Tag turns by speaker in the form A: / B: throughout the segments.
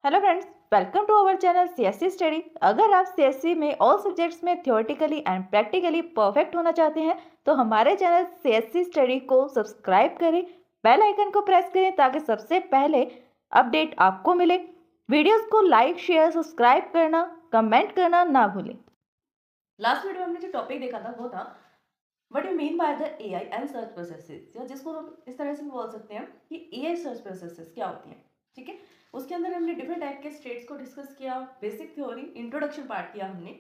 A: Hello friends, welcome to our channel CSC study. अगर आप CSC में ऑल सब्जेक्ट्स में थ्योरेटिकली एंड प्रैक्टिकली परफेक्ट होना चाहते हैं तो हमारे चैनल सीएससी स्टडी को सब्सक्राइब करें, बेल आइकन को प्रेस करें ताकि सबसे पहले अपडेट आपको मिले। वीडियोस को लाइक, शेयर, सब्सक्राइब करना, कमेंट करना ना भूलें। लास्ट वीडियो में हमने जो टॉपिक देखा था वो था what you mean by the AI and search processes, या जिसको हम इस तरह से भी बोल सकते हैं कि एआई सर्च प्रोसेसेस क्या होती हैं। ठीक है, उसके अंदर हमने डिफरेंट टाइप के स्टेट्स को डिस्कस किया, बेसिक थ्योरी, इंट्रोडक्शन पार्ट किया हमने।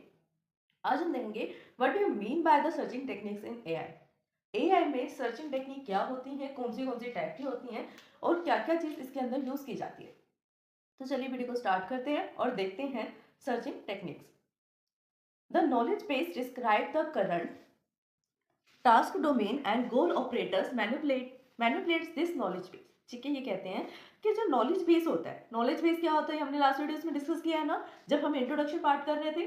A: आज हम देखेंगे what do you mean by the searching techniques in AI. AI में सर्चिंग टेक्निक क्या होती है, कौन सी टाइप की होती हैं और क्या क्या चीज इसके अंदर यूज की जाती है। तो चलिए वीडियो को स्टार्ट करते हैं और देखते हैं searching techniques. The knowledge base describe the current task domain and goal operators manipulates this knowledge base. ठीक है, ये कहते हैं कि जो नॉलेज बेस होता है, नॉलेज बेस क्या होता है हमने लास्ट वीडियोस में डिस्कस किया है ना, जब हम इंट्रोडक्शन पार्ट कर रहे थे।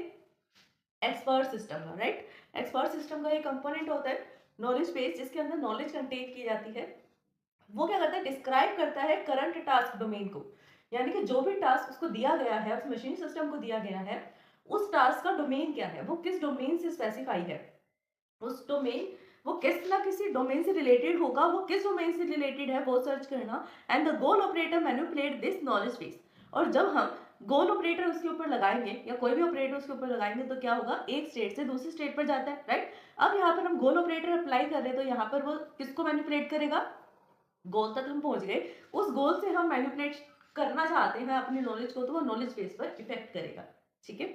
A: एक्सपर्ट सिस्टम का, राइट, एक्सपर्ट सिस्टम का एक कंपोनेंट होता है नॉलेज बेस, जिसके अंदर नॉलेज कंटेन की जाती है। वो क्या करता है, डिस्क्राइब करता है करंट टास्क डोमेन को, यानी कि जो भी टास्क उसको दिया गया है, उस मशीन सिस्टम को दिया गया है, उस टास्क का डोमेन क्या है, वो किस डोमेन से स्पेसिफाई है। उस डोमेन, वो किस ना किसी डोमेन से रिलेटेड होगा, वो किस डोमेन से रिलेटेड है वो सर्च करना। And the goal operator manipulate this knowledge base. और जब हम गोल ऑपरेटर उसके ऊपर लगाएंगे या कोई भी ऑपरेटर उसके ऊपर लगाएंगे तो क्या होगा, एक स्टेट से दूसरी स्टेट पर जाता है, राइट। अब यहाँ पर हम गोल ऑपरेटर अप्लाई कर रहे हैं तो यहाँ पर वो किसको मैनिपुलेट करेगा, गोल तक हम पहुंच गए, उस गोल से हम मैनिपुलेट करना चाहते हैं अपनी नॉलेज को, तो वो नॉलेज बेस पर इफेक्ट करेगा। ठीक है,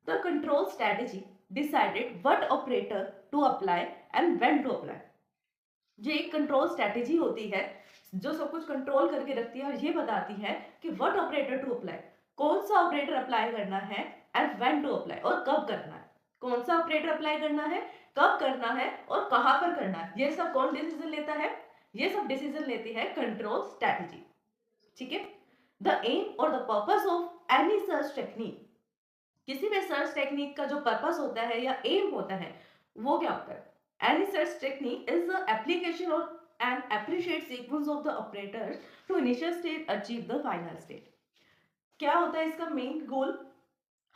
A: the control strategy decided what operator to apply and when to apply। जो एक कंट्रोल स्ट्रेटेजी होती है जो सब कुछ कंट्रोल करके रखती है और ये बताती है कि व्हाट ऑपरेटर टू अप्लाई, कौन सा ऑपरेटर अप्लाई करना है, एंड व्हेन टू अप्लाई, और कब करना है। कौन सा ऑपरेटर अप्लाई करना है, कब करना है और कहां पर करना है, ये सब कौन डिसीजन लेता है, ये सब डिसीजन लेती है कंट्रोल स्ट्रेटेजी। ठीक है, द एम और the purpose of any search technique, किसी भी सर्च टेक्निक का जो पर्पस होता है या एम होता है वो क्या होता है। Any search technique is the application और an appropriate sequence of the operators to initial stage achieve the final stage. क्या होता है इसका मेन गोल,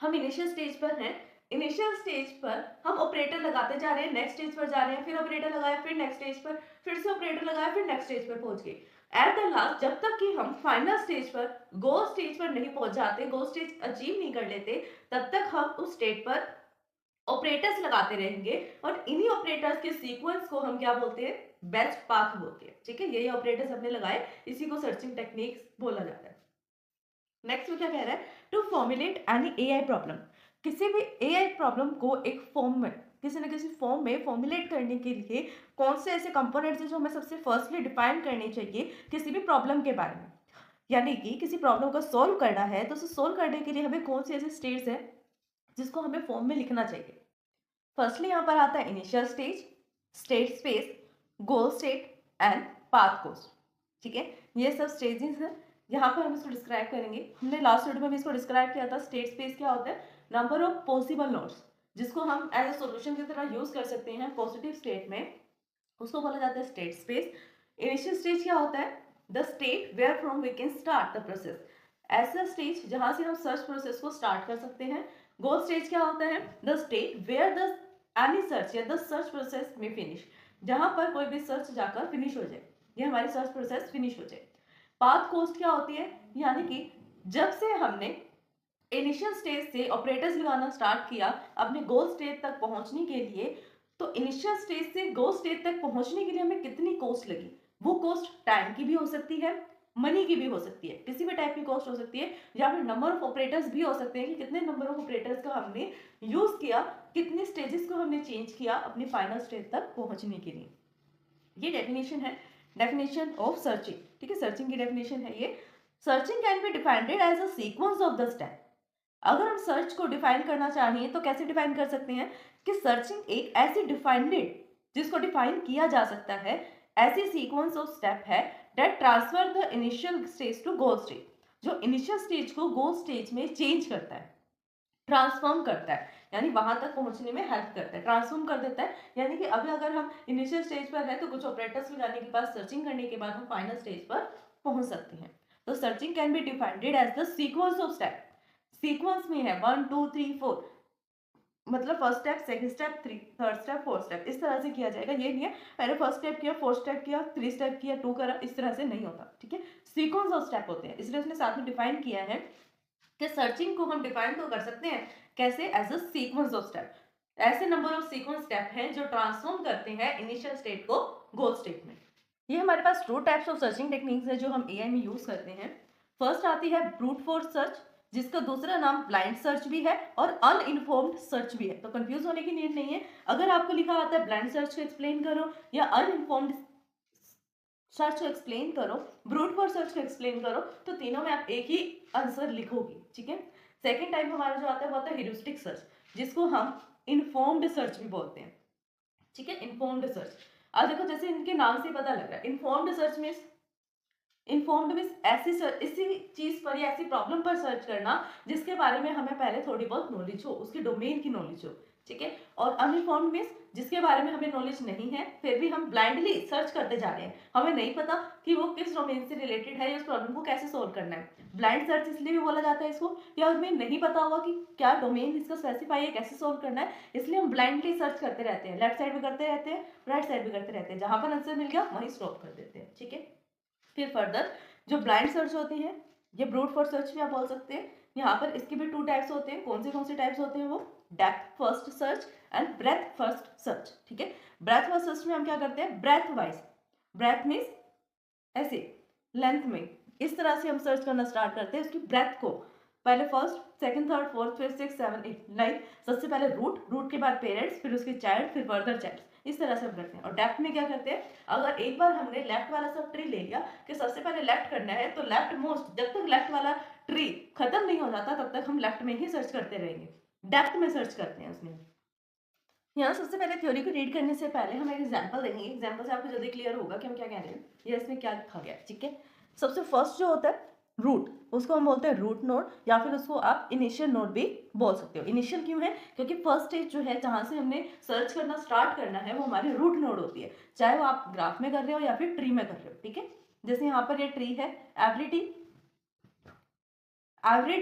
A: हम इनिशियल स्टेज पर हैं, इनिशियल स्टेज पर हम ऑपरेटर लगाते जा रहे हैं, नेक्स्ट स्टेज पर जा रहे हैं, फिर ऑपरेटर लगाया, फिर नेक्स्ट स्टेज पर, फिर से ऑपरेटर लगाया, फिर नेक्स्ट स्टेज पर पहुंच गए। एट द लास्ट जब तक कि हम फाइनल स्टेज पर, गोल स्टेज पर नहीं पहुंच जाते, गोल स्टेज अचीव नहीं कर लेते, तब तक हम उस स्टेट पर ऑपरेटर्स लगाते रहेंगे। और इन्हीं ऑपरेटर्स के सीक्वेंस को हम क्या बोलते हैं, बेस्ट पाथ बोलते हैं। ठीक है, यही ऑपरेटर्स हमने लगाए, इसी को सर्चिंग टेक्निक्स बोला जाता है। नेक्स्ट में क्या कह रहा है, to formulate any AI problem, किसी भी एआई प्रॉब्लम को एक फॉर्म में, किसी न किसी फॉर्म में फॉर्मुलेट करने के लिए कौन से ऐसे कंपोनेंट्स हैं जो हमें सबसे फर्स्टली डिफाइन करने चाहिए किसी भी प्रॉब्लम के बारे में। यानी कि किसी प्रॉब्लम को सॉल्व करना है तो उसे सॉल्व करने के लिए हमें कौन से ऐसे स्टेट्स हैं जिसको हमें फॉर्म में लिखना चाहिए। फर्स्टली यहाँ पर आता है initial stage, state space, goal state and path cost. ठीक है, ये सब स्टेजेस हैं, यहाँ पर हम इसको डिस्क्राइब करेंगे। हमने लास्ट वीडियो में भी इसको डिस्क्राइब किया था। स्टेट स्पेस क्या होता है, नंबर ऑफ पॉसिबल नोड्स, जिसको हम एज ए सॉल्यूशन की तरह यूज कर सकते हैं पॉजिटिव स्टेट में, उसको बोला जाता है स्टेट स्पेस। इनिशियल स्टेज क्या होता है, the state where from we can start the process, ऐसा स्टेज जहां से हम सर्च प्रोसेस को स्टार्ट कर सकते हैं। गोल स्टेज क्या होता है, the state where the any search या द सर्च प्रोसेस में फिनिश, जहां पर कोई भी सर्च जाकर फिनिश हो जाए, ये हमारी सर्च प्रोसेस फिनिश हो जाए। पाथ कोस्ट क्या होती है, यानी कि जब से हमने इनिशियल स्टेज से ऑपरेटर्स लगाना स्टार्ट किया अपने गोल स्टेज तक पहुंचने के लिए, तो इनिशियल स्टेज से गोल स्टेज तक पहुंचने के लिए हमें कितनी कॉस्ट लगी, वो कॉस्ट टाइम की भी हो सकती है, मनी की भी हो सकती है, किसी भी टाइप की कॉस्ट हो सकती है, या फिर नंबर ऑफ ऑपरेटर्स भी हो सकते हैं कि कितने नंबर ऑफ ऑपरेटर्स का हमने यूज किया, कितने स्टेजेस को हमने चेंज किया अपनी फाइनल स्टेज तक पहुंचने के लिए। ये डेफिनेशन है, डेफिनेशन ऑफ सर्चिंग। ठीक है, सर्चिंग की डेफिनेशन है ये। Searching can be defined as a sequence of the step. अगर हम सर्च को डिफाइन करना चाहिए तो कैसे डिफाइन कर सकते हैं कि सर्चिंग एक ऐसी डिफाइंड, जिसको डिफाइन किया जा सकता है, ऐसी सीक्वेंस ऑफ स्टेप है that transfer the initial stage to goal stage, जो इनिशियल स्टेज को गोल स्टेज में चेंज करता है, ट्रांसफॉर्म करता है, यानी वहां तक पहुंचने में हेल्प करता है, ट्रांसफॉर्म कर देता है। यानी कि अभी अगर हम इनिशियल स्टेज पर है तो कुछ ऑपरेटर्स लगाने के बाद, सर्चिंग करने के बाद हम फाइनल स्टेज पर पहुंच सकते हैं। तो searching can be defined as the sequence of step. Sequence में है 1 2 3 4, मतलब first step, second step, third step, fourth step, इस तरह से किया जाएगा। ये नहीं है पहले फर्स्ट स्टेप किया, फोर्थ स्टेप किया, 3 स्टेप किया, 2 करा, इस तरह से नहीं होता। ठीक है, सीक्वेंस ऑफ स्टेप होते हैं, इसलिए उसने साथ में डिफाइन किया है कि सर्चिंग को हम डिफाइन तो कर सकते हैं कैसे, as a sequence of step. ऐसे नंबर ऑफ सीक्वेंस स्टेप हैं जो ट्रांसफॉर्म करते हैं इनिशियल स्टेट को गोल स्टेट में। ये हमारे पास 2 टाइप्स ऑफ सर्चिंग टेक्निक्स है जो हम एआई में यूज करते हैं। फर्स्ट आती है ब्रूट फोर्स सर्च, जिसका दूसरा नाम ब्लाइंड सर्च भी है और अनइन्फॉर्म्ड सर्च भी है, तो कंफ्यूज होने की नीड नहीं है। अगर आपको लिखा आता है ब्लाइंड सर्च को एक्सप्लेन करो या अनइन्फॉर्म्ड सर्च को एक्सप्लेन करो, ब्रूट फोर्स सर्च को एक्सप्लेन करो, तो तीनों में आप एक ही आंसर लिखोगे। ठीक है, सेकेंड टाइप हमारा जो आता है वो आता है ह्यूरिस्टिक सर्च, जिसको हम इन्फॉर्म्ड सर्च भी बोलते हैं। ठीक है, इन्फॉर्म्ड सर्च। अब देखो जैसे इनके नाम से पता लग रहा है, informed search means, informed means ऐसी इसी चीज पर या ऐसी प्रॉब्लम पर सर्च करना जिसके बारे में हमें पहले थोड़ी बहुत नॉलेज हो, उसके डोमेन की नॉलेज हो। ठीक है, और अनइन्फॉर्म्ड मीन्स जिसके बारे में हमें नॉलेज नहीं है, फिर भी हम ब्लाइंडली सर्च करते जा रहे हैं, हमें नहीं पता कि वो किस डोमेन से रिलेटेड है या उस प्रॉब्लम को कैसे सोल्व करना है। ब्लाइंड सर्च इसलिए भी बोला जाता है इसको, या हमें नहीं पता होगा कि क्या डोमेन इसका स्पेसिफाई है, कैसे सोल्व करना है, इसलिए हम ब्लाइंडली सर्च करते रहते हैं, लेफ्ट साइड भी करते रहते हैं, राइट साइड भी करते रहते हैं, जहां पर आंसर मिल गया वहीं स्टॉप कर देते हैं। ठीक है, फिर फर्दर जो ब्लाइंड सर्च होती है, ये ब्रूट फोर्स सर्च भी आप बोल सकते हैं। यहाँ पर इसके भी 2 टाइप्स होते हैं। कौन से टाइप्स होते हैं वो, depth first search and breadth first search. ठीक है, ब्रेथ फर्स्ट सर्च में हम क्या करते हैं, ब्रेथ वाइज, ब्रेथ मीन्स ऐसे लेंथ में, इस तरह से हम सर्च करना स्टार्ट करते हैं उसकी ब्रेथ को, पहले फर्स्ट, सेकंड, थर्ड, फोर्थ, फिर 6, 7, 8, लाइक सबसे पहले रूट के बाद पेरेंट्स, फिर उसके चाइल्ड, फिर फर्दर चाइल्ड, इस तरह से हम करते हैं। और डेप्थ में क्या करते हैं, अगर एक बार हमने लेफ्ट वाला सब ट्री ले लिया कि सबसे पहले लेफ्ट करना है, तो लेफ्ट मोस्ट, जब तक लेफ्ट वाला ट्री खत्म नहीं हो जाता तब तक हम लेफ्ट में ही सर्च करते रहेंगे, डेप्थ में सर्च करते हैं उसमें। यहाँ सबसे पहले थ्योरी को रीड करने से पहले हम एक एग्जांपल देंगे, एग्जांपल से आपको जल्दी क्लियर होगा कि हम क्या कह रहे हैं या इसमें क्या लिखा गया। ठीक है, सबसे फर्स्ट जो होता है रूट, उसको हम बोलते हैं रूट नोड, या फिर उसको आप इनिशियल नोड भी बोल सकते हो। इनिशियल क्यों है, क्योंकि फर्स्ट स्टेज जो है जहां से हमने सर्च करना स्टार्ट करना है वो हमारी रूट नोड होती है, चाहे वो आप ग्राफ में कर रहे हो या फिर ट्री में कर रहे हो। ठीक है, जैसे यहाँ पर ये ट्री है, every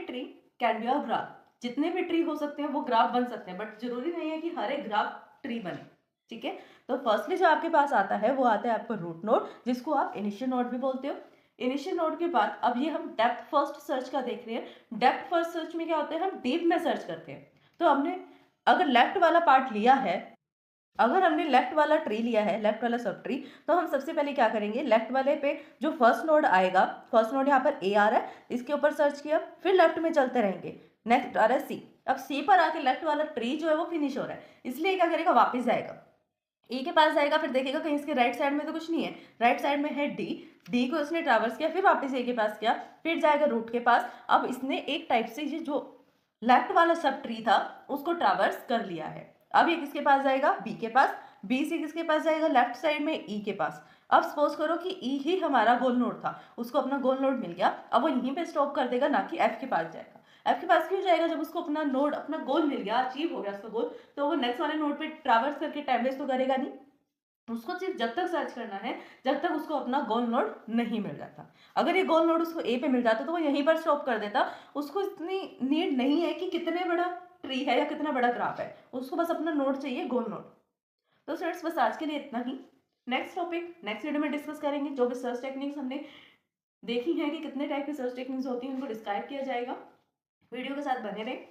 A: tree can be a graph, जितने भी ट्री हो सकते हैं वो ग्राफ बन सकते हैं, बट जरूरी नहीं है कि हर एक ग्राफ ट्री बने। ठीक है, तो फर्स्टली जो आपके पास आता है वो आता है आपका रूट नोड, जिसको आप इनिशियल नोड भी बोलते हो। इनिशियल नोड के बाद अब ये हम डेप्थ फर्स्ट सर्च का देख रहे हैं। डेप्थ फर्स्ट सर्च में क्या होता है, हम डीप में सर्च करते हैं। तो हमने अगर लेफ्ट वाला पार्ट लिया है, अगर हमने लेफ्ट वाला ट्री लिया है, लेफ्ट वाला सब ट्री, तो हम सबसे पहले क्या करेंगे, लेफ्ट वाले पे जो फर्स्ट नोड आएगा, फर्स्ट नोड यहाँ पर ए आ रहा है, इसके ऊपर सर्च किया, फिर लेफ्ट में चलते रहेंगे, नेक्स्ट आ रहा है सी। अब सी पर आके लेफ्ट वाला ट्री जो है वो फिनिश हो रहा है, इसलिए क्या करेगा, वापस जाएगा, ई के पास जाएगा, फिर देखेगा कहीं इसके राइट साइड में तो कुछ नहीं है, राइट साइड में है डी, डी को इसने ट्रैवर्स किया, फिर वापस ए के पास किया, फिर जाएगा रूट के पास। अब इसने एक टाइप से ये जो लेफ्ट वाला सब ट्री था उसको ट्रैवर्स कर लिया है। अब ये किसके पास जाएगा, बी के पास, बी से किसके पास जाएगा, लेफ्ट साइड में ई के पास। अब सपोज करो कि ई ही हमारा गोल नोड था, उसको अपना गोल नोड मिल गया, अब वो यहीं पे स्टॉप कर देगा, ना कि एफ के पास जाएगा। एफ के पास क्यों जाएगा, जब उसको अपना नोड, अपना गोल मिल गया, अचीव हो गया उसका गोल, तो वो नेक्स्ट वाले नोड पे ट्रैवर्स करके टाइम वेस्ट तो करेगा नहीं, उसको सिर्फ जब तक सर्च करना है जब तक उसको अपना गोल नोड नहीं मिल जाता। अगर ये गोल नोड उसको ए पे मिल जाता तो वो यहीं पर स्टॉप कर देता, उसको इतनी नीड नहीं है कि कितने बड़ा ट्री है या कितना बड़ा ग्राफ है, उसको बस अपना नोड चाहिए, गोल नोड। तो स्टूडेंट्स बस आज के लिए इतना ही। नेक्स्ट टॉपिक नेक्स्ट वीडियो में डिस्कस करेंगे, जो भी सर्च टेक्निक्स हमने देखी है कि कितने टाइप की सर्च टेक्निक्स होती हैं उनको डिस्क्राइब किया जाएगा। वीडियो के साथ बने रहें।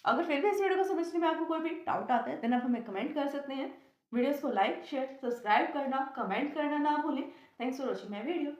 A: अगर फिर भी इस वीडियो को समझने में आपको कोई भी डाउट आता है देन आप हमें कमेंट कर सकते हैं। वीडियोस को लाइक शेयर सब्सक्राइब करना कमेंट करना ना भूलें। Thanks for watching my video.